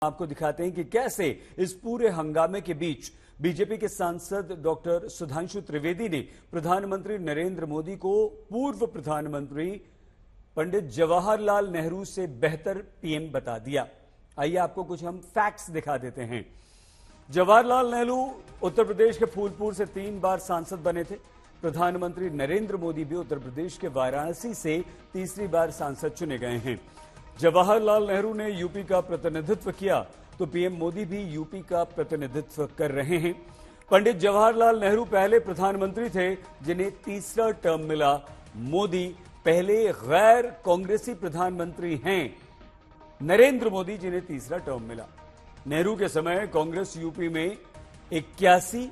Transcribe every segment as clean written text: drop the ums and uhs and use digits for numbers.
आपको दिखाते हैं कि कैसे इस पूरे हंगामे के बीच बीजेपी के सांसद डॉक्टर सुधांशु त्रिवेदी ने प्रधानमंत्री नरेंद्र मोदी को पूर्व प्रधानमंत्री पंडित जवाहरलाल नेहरू से बेहतर पीएम बता दिया। आइए आपको कुछ हम फैक्ट्स दिखा देते हैं। जवाहरलाल नेहरू उत्तर प्रदेश के फूलपुर से 3 बार सांसद बने थे। प्रधानमंत्री नरेंद्र मोदी भी उत्तर प्रदेश के वाराणसी से तीसरी बार सांसद चुने गए हैं। जवाहरलाल नेहरू ने यूपी का प्रतिनिधित्व किया तो पीएम मोदी भी यूपी का प्रतिनिधित्व कर रहे हैं। पंडित जवाहरलाल नेहरू पहले प्रधानमंत्री थे जिन्हें तीसरा टर्म मिला। मोदी पहले गैर कांग्रेसी प्रधानमंत्री हैं। नरेंद्र मोदी जिन्हें तीसरा टर्म मिला। नेहरू के समय कांग्रेस यूपी में 81,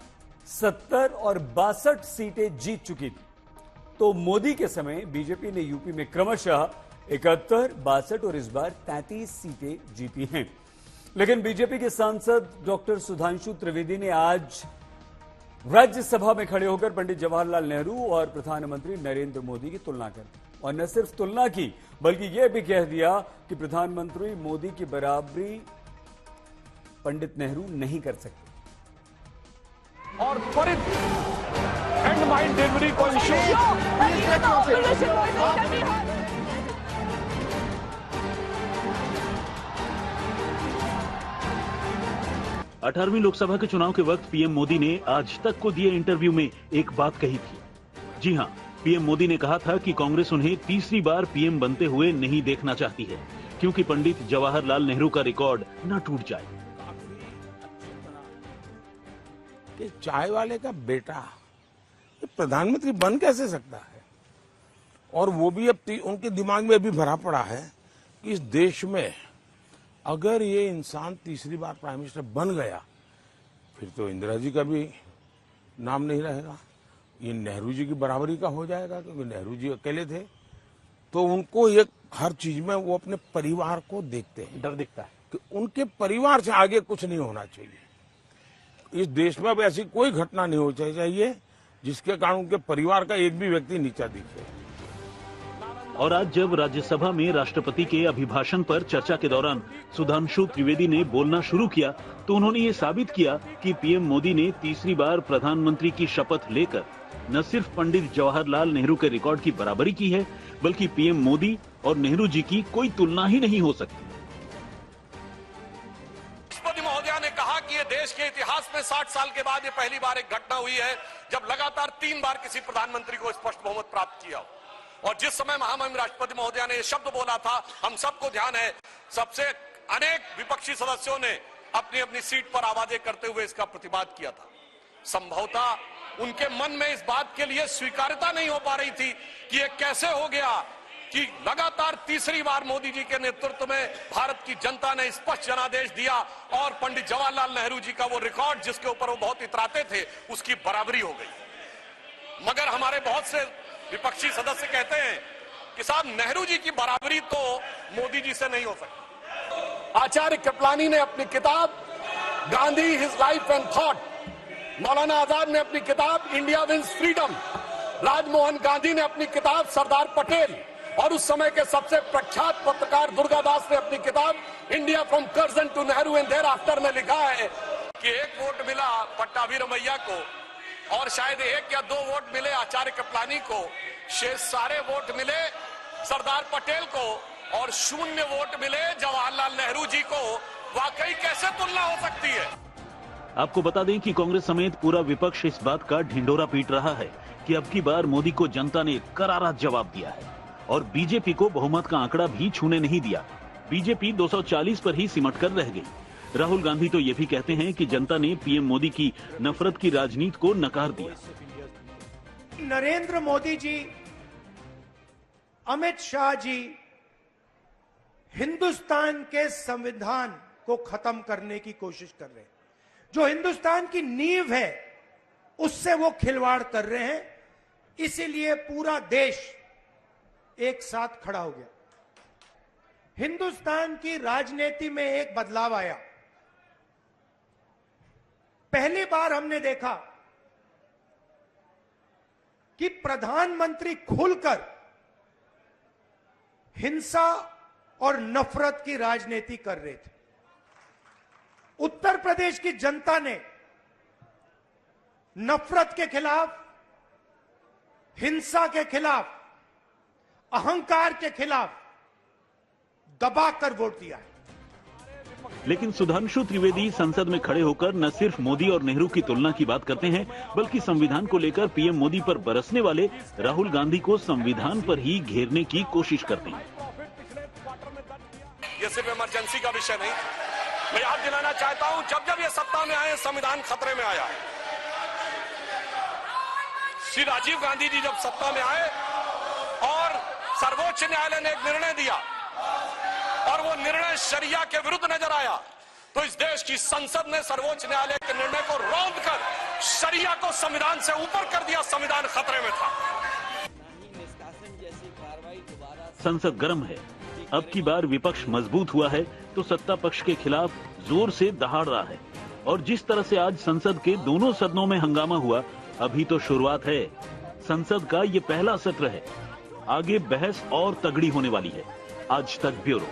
70 और 62 सीटें जीत चुकी थी, तो मोदी के समय बीजेपी ने यूपी में क्रमशः 71, 62 और इस बार 33 सीटें जीती हैं। लेकिन बीजेपी के सांसद डॉक्टर सुधांशु त्रिवेदी ने आज राज्यसभा में खड़े होकर पंडित जवाहरलाल नेहरू और प्रधानमंत्री नरेंद्र मोदी की तुलना कर, और न सिर्फ तुलना की बल्कि यह भी कह दिया कि प्रधानमंत्री मोदी की बराबरी पंडित नेहरू नहीं कर सकते। और त्वरित एंड माइंड डिलीवरी को इंश्योर 18वीं लोकसभा के चुनाव के वक्त पीएम मोदी ने आज तक को दिए इंटरव्यू में एक बात कही थी। जी हां, पीएम मोदी ने कहा था कि कांग्रेस उन्हें तीसरी बार पीएम बनते हुए नहीं देखना चाहती है, क्योंकि पंडित जवाहरलाल नेहरू का रिकॉर्ड न टूट जाए। कि चाय वाले का बेटा प्रधानमंत्री बन कैसे सकता है? और वो भी अब उनके दिमाग में भी भरा पड़ा है कि इस देश में अगर ये इंसान तीसरी बार प्राइम मिनिस्टर बन गया फिर तो इंदिरा जी का भी नाम नहीं रहेगा, ये नेहरू जी की बराबरी का हो जाएगा, क्योंकि नेहरू जी अकेले थे। तो उनको एक हर चीज में वो अपने परिवार को देखते हैं, डर दिखता है कि उनके परिवार से आगे कुछ नहीं होना चाहिए। इस देश में अब ऐसी कोई घटना नहीं होनी चाहिए जिसके कारण उनके परिवार का एक भी व्यक्ति नीचा दिखे। और आज जब राज्यसभा में राष्ट्रपति के अभिभाषण पर चर्चा के दौरान सुधांशु त्रिवेदी ने बोलना शुरू किया तो उन्होंने ये साबित किया कि पीएम मोदी ने तीसरी बार प्रधानमंत्री की शपथ लेकर न सिर्फ पंडित जवाहरलाल नेहरू के रिकॉर्ड की बराबरी की है, बल्कि पीएम मोदी और नेहरू जी की कोई तुलना ही नहीं हो सकती। राष्ट्रपति महोदया ने कहा कि ये देश के इतिहास में 60 साल के बाद ये पहली बार एक घटना हुई है जब लगातार 3 बार किसी प्रधानमंत्री को स्पष्ट बहुमत प्राप्त किया। और जिस समय महामहिम राष्ट्रपति महोदया ने यह शब्द बोला था, हम सबको ध्यान है, सबसे अनेक विपक्षी सदस्यों ने अपनी अपनी सीट पर आवाजें करते हुए इसका प्रतिवाद किया था। संभवतः उनके मन में इस बात के लिए स्वीकार्यता नहीं हो पा रही थी कि यह कैसे हो गया कि लगातार तीसरी बार मोदी जी के नेतृत्व में भारत की जनता ने स्पष्ट जनादेश दिया और पंडित जवाहरलाल नेहरू जी का वो रिकॉर्ड जिसके ऊपर वो बहुत इतराते थे उसकी बराबरी हो गई। मगर हमारे बहुत से विपक्षी सदस्य कहते हैं कि साहब नेहरू जी की बराबरी तो मोदी जी से नहीं हो सकती। आचार्य कृपलानी ने अपनी किताब Gandhi his life and thought, Maulana Azad ने अपनी किताब India wins freedom, Rajmohan Gandhi ने अपनी किताब सरदार पटेल, और उस समय के सबसे प्रख्यात पत्रकार दुर्गादास ने अपनी किताब India from Curzon to Nehru and thereafter में लिखा है कि 1 वोट मिला पट्टाभी रमैया को और शायद 1 या 2 वोट मिले आचार्य कृपलानी को, शेष सारे वोट मिले सरदार पटेल को और 0 वोट मिले जवाहरलाल नेहरू जी को। वाकई कैसे तुलना हो सकती है? आपको बता दें कि कांग्रेस समेत पूरा विपक्ष इस बात का ढिंढोरा पीट रहा है कि अब की बार मोदी को जनता ने करारा जवाब दिया है और बीजेपी को बहुमत का आंकड़ा भी छूने नहीं दिया। बीजेपी 240 पर ही सिमट कर रह गई। राहुल गांधी तो ये भी कहते हैं कि जनता ने पीएम मोदी की नफरत की राजनीति को नकार दिया। नरेंद्र मोदी जी, अमित शाह जी हिंदुस्तान के संविधान को खत्म करने की कोशिश कर रहे हैं। जो हिंदुस्तान की नींव है उससे वो खिलवाड़ कर रहे हैं। इसीलिए पूरा देश एक साथ खड़ा हो गया। हिंदुस्तान की राजनीति में एक बदलाव आया। पहली बार हमने देखा कि प्रधानमंत्री खुलकर हिंसा और नफरत की राजनीति कर रहे थे। उत्तर प्रदेश की जनता ने नफरत के खिलाफ, हिंसा के खिलाफ, अहंकार के खिलाफ दबाकर वोट दिया है। लेकिन सुधांशु त्रिवेदी संसद में खड़े होकर न सिर्फ मोदी और नेहरू की तुलना की बात करते हैं, बल्कि संविधान को लेकर पीएम मोदी पर बरसने वाले राहुल गांधी को संविधान पर ही घेरने की कोशिश करते हैं। ये सिर्फ इमरजेंसी का विषय नहीं, मैं याद दिलाना चाहता हूं, जब जब ये सत्ता में आए संविधान खतरे में आया। श्री राजीव गांधी जी जब सत्ता में आए और सर्वोच्च न्यायालय ने एक निर्णय दिया और वो निर्णय शरिया के विरुद्ध नजर आया, तो इस देश की संसद ने सर्वोच्च न्यायालय के निर्णय को रौंद कर शरिया को संविधान से ऊपर कर दिया। संविधान खतरे में था। संसद गर्म है। अब की बार विपक्ष मजबूत हुआ है तो सत्ता पक्ष के खिलाफ जोर से दहाड़ रहा है। और जिस तरह से आज संसद के दोनों सदनों में हंगामा हुआ, अभी तो शुरुआत है। संसद का ये पहला सत्र है, आगे बहस और तगड़ी होने वाली है। आज तक ब्यूरो।